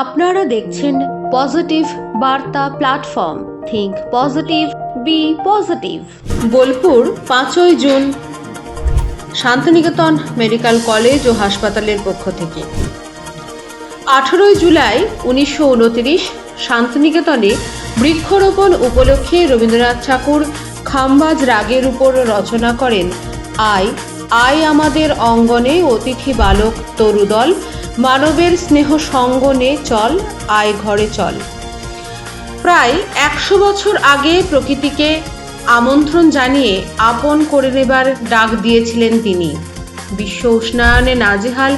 আপনারা দেখছেন পজিটিভ বার্তা platform. Think positive, be positive. Bolpur 5ই জুন শান্তিনিকেতন মেডিকেল কলেজ ও হাসপাতালের পক্ষ থেকে 18ই জুলাই 1929 শান্তিনিকেতনে বৃক্ষরোপণ উপলক্ষে রবীন্দ্রনাথ ঠাকুর খাম্বাজ রাগের উপর রচনা করেন আয় আয় আমাদের অঙ্গনে অতিথি বালক তরুদল, মানবের স্নেহ সঙ্গ নে চল, আয় ঘরে চল। প্রায় 100 বছর আগে প্রকৃতিকে আমন্ত্রণ জানিয়ে আপন করে নেবার ডাক দিয়েছিলেন তিনি। বিশ্ব উষ্ণায়নে নাজেহাল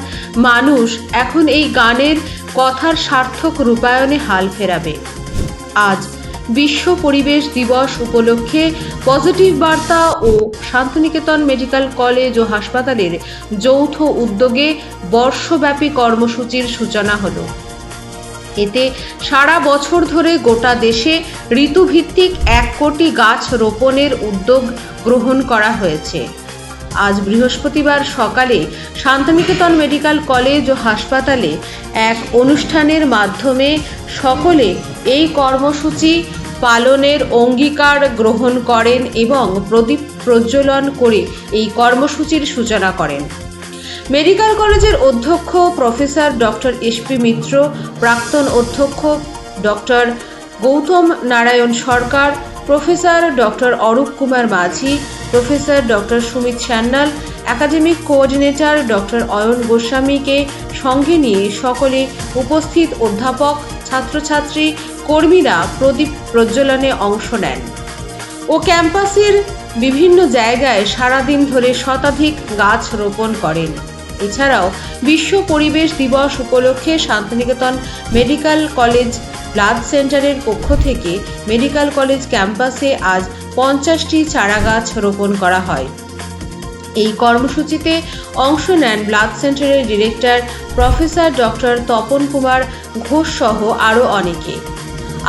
মানুষ এখন এই গানের কথার সার্থক রূপায়ণে হাল ফেরাবে। আজ বিশ্ব পরিবেশ দিবস উপলক্ষে পজিটিভ বার্তা ও শান্তিনিকেতন মেডিকেল কলেজ ও হাসপাতালের যৌথ উদ্যোগে বর্ষব্যাপী কর্মসূচির সূচনা হলো। এতে সারা বছর ধরে গোটা দেশে ঋতুভিত্তিক 1 কোটি গাছ রোপণের উদ্যোগ গ্রহণ করা হয়েছে। আজ বৃহস্পতিবার সকালে শান্তিনিকেতন মেডিকেল কলেজ ও হাসপাতালে এক অনুষ্ঠানের মাধ্যমে সকলে এই কর্মসূচি পালনের অঙ্গীকার গ্রহণ করেন এবং প্রদীপ প্রজ্বলন করে এই কর্মসূচির সূচনা করেন। মেডিকেল কলেজের অধ্যক্ষ প্রফেসর ডক্টর এসপি মিত্র, প্রাক্তন অধ্যক্ষ doctor Gautam Narayan Sarkar, professor doctor Arup Kumar Majhi, professor doctor Sumit Sanyal, academic coordinator doctor Ayan গোস্বামীকে সঙ্গে নিয়ে সকলে উপস্থিত অধ্যাপক, ছাত্রছাত্রী, কর্মীরা প্রদীপ প্রজ্বলনে অংশ নেন ও ক্যাম্পাসের বিভিন্ন জায়গায় সারাদিন ধরে শতাধিক গাছ রোপণ করেন। এছাড়াও বিশ্ব পরিবেশ দিবস উপলক্ষে শান্তিনিকেতন মেডিকেল কলেজ ব্লাড সেন্টারের পক্ষ থেকে মেডিকেল কলেজ ক্যাম্পাসে আজ 50টি চারা গাছ রোপণ করা হয়। এই কর্মসূচিতে অংশ নেন ব্লাড সেন্টারের director professor doctor Tapan Kumar Ghosh সহ আরও অনেকে।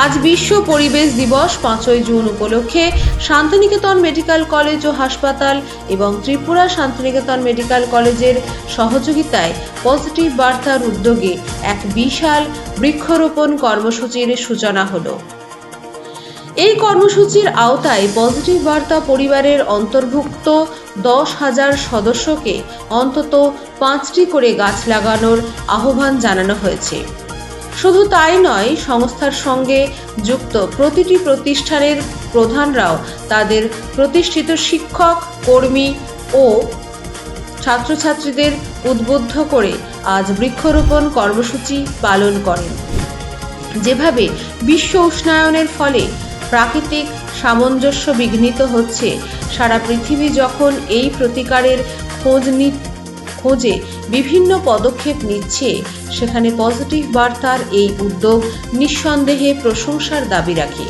আজ বিশ্ব পরিবেশ দিবস 5ই জুন উপলক্ষে শান্তিনিকেতন মেডিকেল কলেজ ও হাসপাতাল এবং ত্রিপুরা শান্তিনিকেতন মেডিকেল কলেজের সহযোগিতায় পজিটিভ বার্তার উদ্যোগে এক বিশাল বৃক্ষরোপণ কর্মসূচির সূচনা হলো। এই কর্মসূচির আওতায় পজিটিভ বার্তা পরিবারের অন্তর্ভুক্ত 10,000 সদস্যকে অন্তত 5টি করে গাছ লাগানোর আহ্বান জানানো হয়েছে। শুধু তাই নয়, সংস্থার সঙ্গে যুক্ত প্রতিটি প্রতিষ্ঠানের প্রধানরাও তাদের প্রতিষ্ঠিত শিক্ষক, কর্মী ও ছাত্রছাত্রীদের উদ্বুদ্ধ করে আজ বৃক্ষরোপণ কর্মসূচি পালন করেন। যেভাবে বিশ্ব উষ্ণায়নের ফলে প্রাকৃতিক সামঞ্জস্য বিঘ্নিত হচ্ছে, সারা পৃথিবী যখন এই প্রতিকারের খোঁজে বিভিন্ন পদক্ষেপ নিচ্ছে, সেখানে পজিটিভ বার্তার এই উদ্যোগ নিঃসন্দেহে প্রশংসার দাবি রাখে।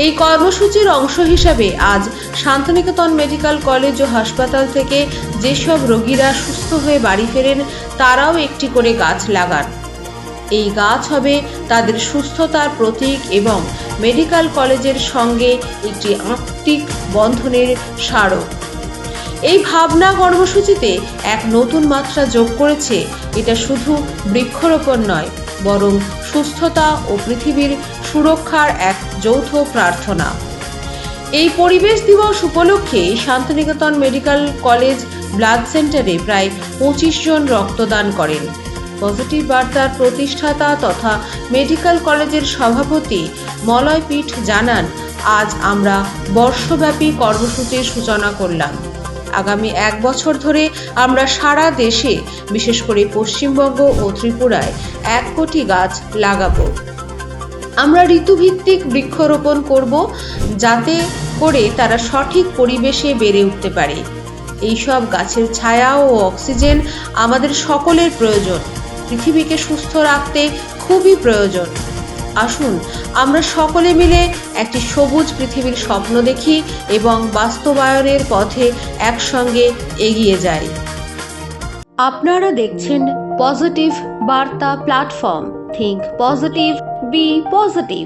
এই কর্মসূচির অংশ হিসাবে আজ শান্তিনিকেতন মেডিকেল কলেজ ও হাসপাতাল থেকে যেসব রোগীরা সুস্থ হয়ে বাড়ি ফেরেন, তারাও একটি করে গাছ লাগান। এই গাছ হবে তাদের সুস্থতার প্রতীক এবং মেডিকেল কলেজের সঙ্গে একটি আত্মিক বন্ধনের স্মারক। এই ভাবনা কর্মসূচিতে এক নতুন মাত্রা যোগ করেছে। এটা শুধু বৃক্ষরোপণ নয়, বরং সুস্থতা ও পৃথিবীর সুরক্ষার এক যৌথ প্রার্থনা। এই পরিবেশ দিবস উপলক্ষে শান্তিনিকেতন মেডিকেল কলেজ ব্লাড সেন্টারে প্রায় 25 জন রক্তদান করেন। পজিটিভ বার্তার প্রতিষ্ঠাতা তথা মেডিকেল কলেজের সভাপতি মলয় পীঠ জানান, আজ আমরা বর্ষব্যাপী কর্মসূচির সূচনা করলাম। আগামী 1 বছর ধরে আমরা সারা দেশে, বিশেষ করে পশ্চিমবঙ্গ ও ত্রিপুরায় 1 কোটি গাছ লাগাবো। আমরা ঋতুভিত্তিক বৃক্ষরোপণ করব, যাতে করে তারা সঠিক পরিবেশে বেড়ে উঠতে পারে। এইসব গাছের ছায়া ও অক্সিজেন আমাদের সকলের প্রয়োজন, পৃথিবীকে সুস্থ রাখতে খুবই প্রয়োজন। আসুন আমরা সকলে মিলে একটি সবুজ পৃথিবীর স্বপ্ন দেখি এবং বাস্তবায়নের পথে একসঙ্গে এগিয়ে যাই। আপনারা দেখছেন পজিটিভ বার্তা platform. Think positive, be positive.